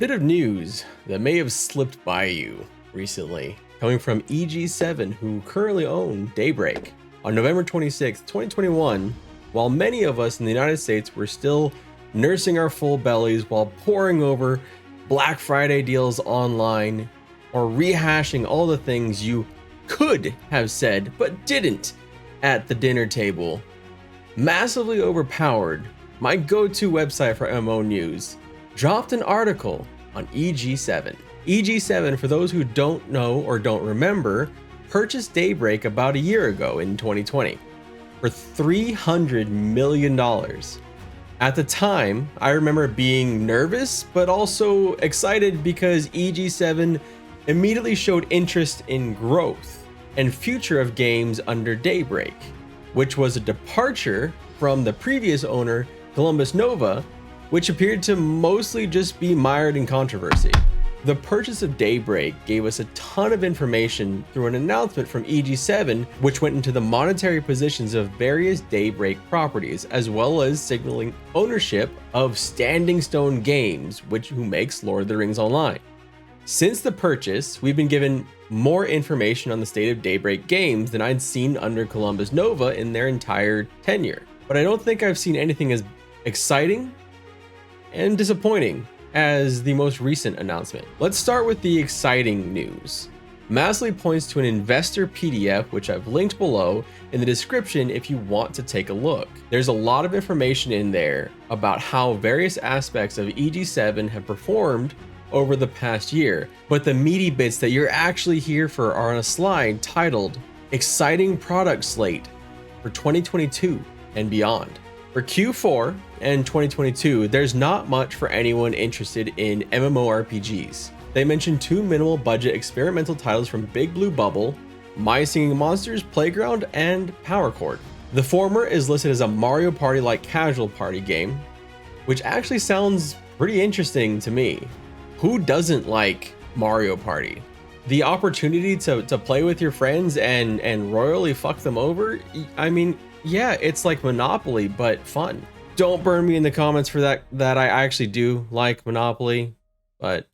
bit of news that may have slipped by you recently, coming from EG7, who currently own Daybreak. On November 26, 2021, while many of us in the United States were still nursing our full bellies while poring over Black Friday deals online or rehashing all the things you could have said but didn't at the dinner table, massively overpowered, my go-to website for MMO news dropped an article on EG7. EG7, for those who don't know or don't remember, purchased Daybreak about a year ago in 2020 for $300 million. At the time, I remember being nervous, but also excited because EG7 immediately showed interest in growth and future of games under Daybreak, which was a departure from the previous owner, Columbus Nova, which appeared to mostly just be mired in controversy. The purchase of Daybreak gave us a ton of information through an announcement from EG7, which went into the monetary positions of various Daybreak properties, as well as signaling ownership of Standing Stone Games, who makes Lord of the Rings Online. Since the purchase, we've been given more information on the state of Daybreak games than I'd seen under Columbus Nova in their entire tenure. But I don't think I've seen anything as exciting and disappointing as the most recent announcement. Let's start with the exciting news. Massily points to an investor PDF, which I've linked below in the description if you want to take a look. There's a lot of information in there about how various aspects of EG7 have performed over the past year, but the meaty bits that you're actually here for are on a slide titled Exciting Product Slate for 2022 and Beyond. For Q4 and 2022, there's not much for anyone interested in MMORPGs. They mentioned two minimal budget experimental titles from Big Blue Bubble, My Singing Monsters Playground, and Power Chord. The former is listed as a Mario Party-like casual party game, which actually sounds pretty interesting to me. Who doesn't like Mario Party? The opportunity to play with your friends and royally fuck them over? I mean, yeah, it's like Monopoly, but fun. Don't burn me in the comments for that I actually do like Monopoly, but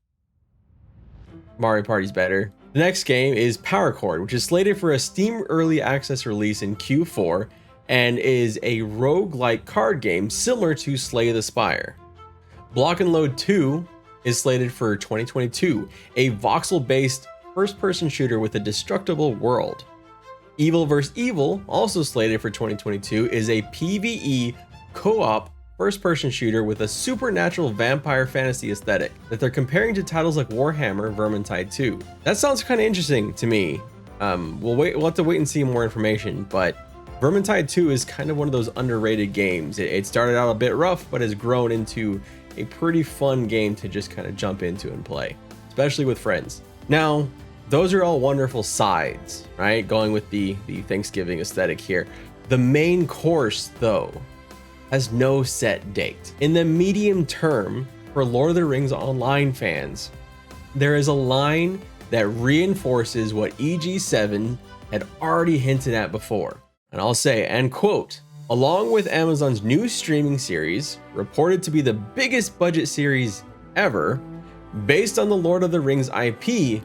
Mario Party's better. The next game is Power Chord, which is slated for a Steam Early Access release in Q4 and is a roguelike card game similar to Slay the Spire. Block and Load 2 is slated for 2022, a voxel-based first-person shooter with a destructible world. Evil vs. Evil, also slated for 2022, is a PvE co-op first-person shooter with a supernatural vampire fantasy aesthetic that they're comparing to titles like Warhammer Vermintide 2. That sounds kind of interesting to me. We'll have to wait and see more information, but Vermintide 2 is kind of one of those underrated games. It started out a bit rough, but has grown into a pretty fun game to just kind of jump into and play, especially with friends. Now, those are all wonderful sides, right? Going with the Thanksgiving aesthetic here. The main course, though, has no set date. In the medium term, for Lord of the Rings Online fans, there is a line that reinforces what EG7 had already hinted at before. And I'll say, and quote, along with Amazon's new streaming series, reported to be the biggest budget series ever, based on the Lord of the Rings IP,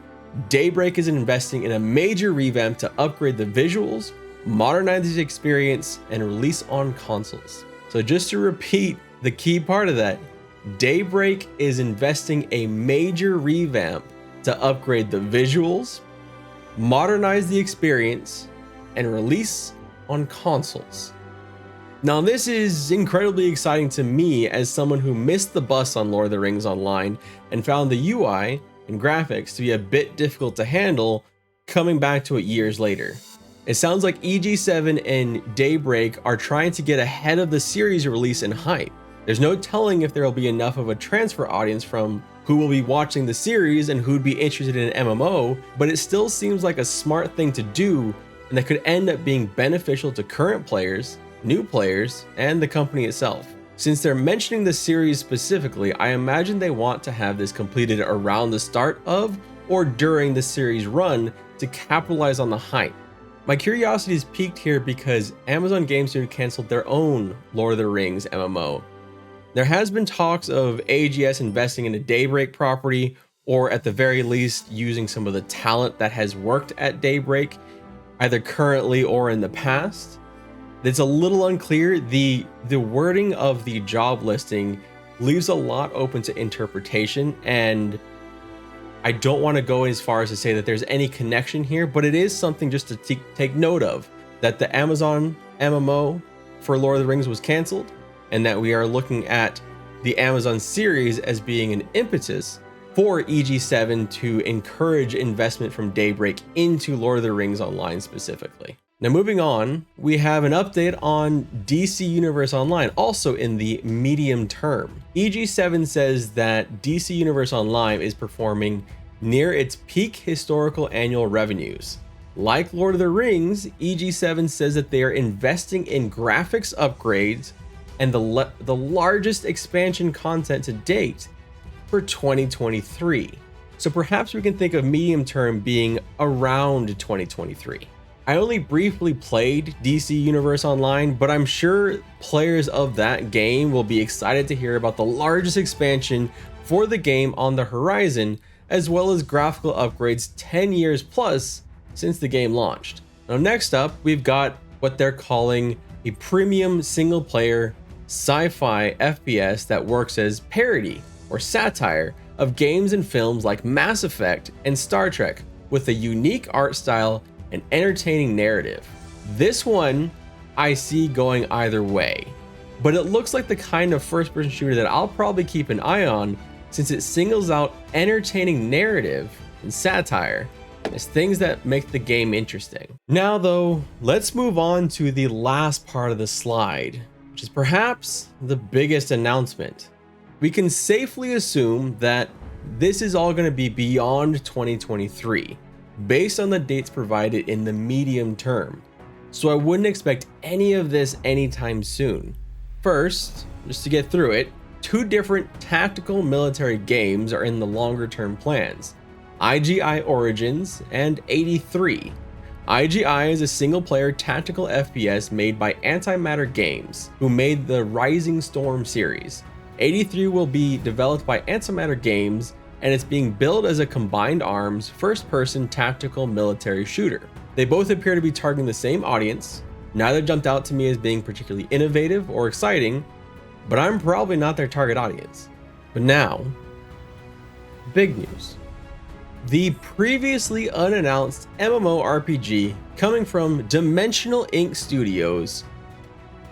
Daybreak is investing in a major revamp to upgrade the visuals, modernize the experience, and release on consoles. So just to repeat the key part of that, Daybreak is investing a major revamp to upgrade the visuals, modernize the experience, and release on consoles. Now, this is incredibly exciting to me as someone who missed the bus on Lord of the Rings Online and found the UI and graphics to be a bit difficult to handle coming back to it years later. It sounds like EG7 and Daybreak are trying to get ahead of the series release and hype. There's no telling if there will be enough of a transfer audience from who will be watching the series and who'd be interested in an MMO, but it still seems like a smart thing to do and that could end up being beneficial to current players, new players, and the company itself. Since they're mentioning the series specifically, I imagine they want to have this completed around the start of or during the series run to capitalize on the hype. My curiosity is piqued here because Amazon Game Studio canceled their own Lord of the Rings MMO, There has been talks of AGS investing in a Daybreak property, or at the very least using some of the talent that has worked at Daybreak, either currently or in the past. It's a little unclear. The wording of the job listing leaves a lot open to interpretation, and I don't want to go as far as to say that there's any connection here, but it is something just to take note of, that the Amazon MMO for Lord of the Rings was canceled, and that we are looking at the Amazon series as being an impetus for EG7 to encourage investment from Daybreak into Lord of the Rings Online specifically. Now moving on, we have an update on DC Universe Online, also in the medium term. EG7 says that DC Universe Online is performing near its peak historical annual revenues. Like Lord of the Rings, EG7 says that they are investing in graphics upgrades and the largest expansion content to date for 2023. So perhaps we can think of medium term being around 2023. I only briefly played DC Universe Online, but I'm sure players of that game will be excited to hear about the largest expansion for the game on the horizon, as well as graphical upgrades 10 years plus since the game launched. Now next up, we've got what they're calling a premium single player sci-fi FPS that works as parody or satire of games and films like Mass Effect and Star Trek, with a unique art style and entertaining narrative. This one I see going either way, but it looks like the kind of first-person shooter that I'll probably keep an eye on, since it singles out entertaining narrative and satire as things that make the game interesting. Now though, let's move on to the last part of the slide, which is perhaps the biggest announcement. We can safely assume that this is all going to be beyond 2023, based on the dates provided in the medium term. So I wouldn't expect any of this anytime soon. First, just to get through it, 2 different tactical military games are in the longer term plans: IGI Origins and 83. IGI is a single player tactical FPS made by Antimatter Games, who made the Rising Storm series. 83 will be developed by Antimatter Games, and it's being billed as a combined arms first-person tactical military shooter. They both appear to be targeting the same audience. Neither jumped out to me as being particularly innovative or exciting, but I'm probably not their target audience. But now, big news. The previously unannounced MMORPG coming from Dimensional Ink Studios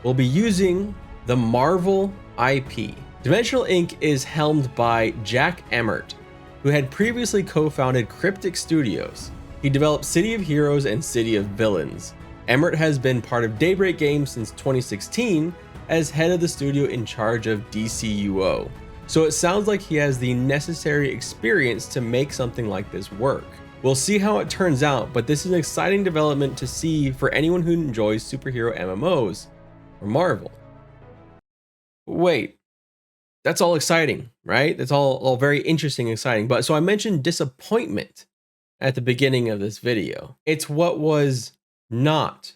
will be using the Marvel IP. Dimensional Ink is helmed by Jack Emmert, who had previously co-founded Cryptic Studios. He developed City of Heroes and City of Villains. Emmert has been part of Daybreak Games since 2016 as head of the studio in charge of dcuo. So it sounds like he has the necessary experience to make something like this work. We'll see how it turns out, but this is an exciting development to see for anyone who enjoys superhero MMOs or Marvel. Wait, that's all exciting, right? That's all very interesting and exciting. But so I mentioned disappointment at the beginning of this video. It's what was not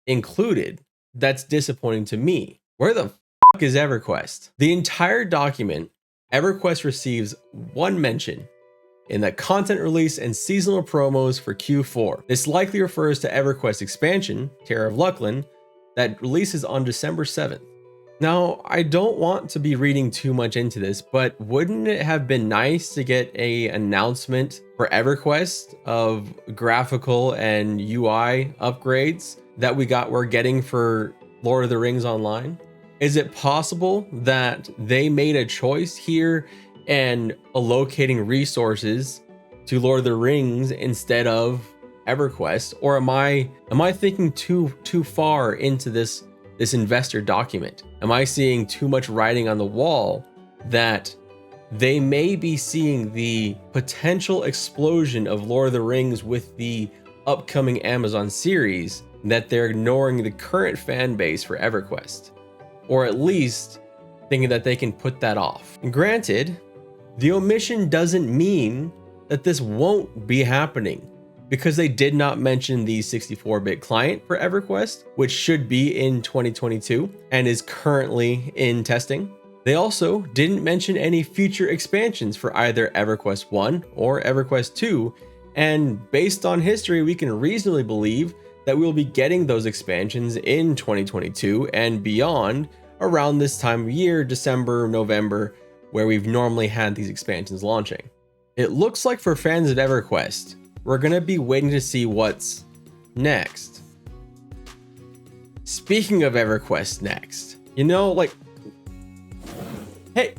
included that's disappointing to me. Where the fuck is Everquest? The entire document, Everquest receives one mention in the content release and seasonal promos for Q4. This likely refers to Everquest expansion, Terror of Lucklin, that releases on December 7th. Now, I don't want to be reading too much into this, but wouldn't it have been nice to get an announcement for Everquest of graphical and UI upgrades that we're getting for Lord of the Rings Online? Is it possible that they made a choice here and allocating resources to Lord of the Rings instead of Everquest? Or am I thinking too far into this investor document? Am I seeing too much writing on the wall that they may be seeing the potential explosion of Lord of the Rings with the upcoming Amazon series, that they're ignoring the current fan base for Everquest? Or at least thinking that they can put that off. And granted, the omission doesn't mean that this won't be happening, because they did not mention the 64-bit client for Everquest, which should be in 2022 and is currently in testing. They also didn't mention any future expansions for either EverQuest 1 or EverQuest 2, and based on history, we can reasonably believe that we will be getting those expansions in 2022 and beyond around this time of year, December, November, where we've normally had these expansions launching. It looks like for fans of EverQuest, we're gonna be waiting to see what's next. Speaking of EverQuest next, hey,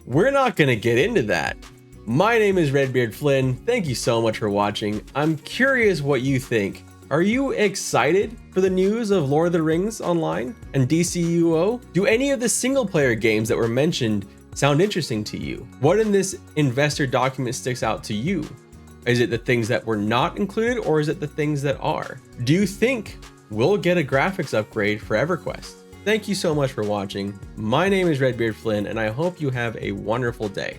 we're not gonna get into that. My name is Redbeard Flynn. Thank you so much for watching. I'm curious what you think. Are you excited for the news of Lord of the Rings Online and dcuo? Do any of the single player games that were mentioned sound interesting to you? What in this investor document sticks out to you? Is it the things that were not included, or is it the things that are? Do you think we'll get a graphics upgrade for EverQuest? Thank you so much for watching. My name is Redbeard Flynn, and I hope you have a wonderful day.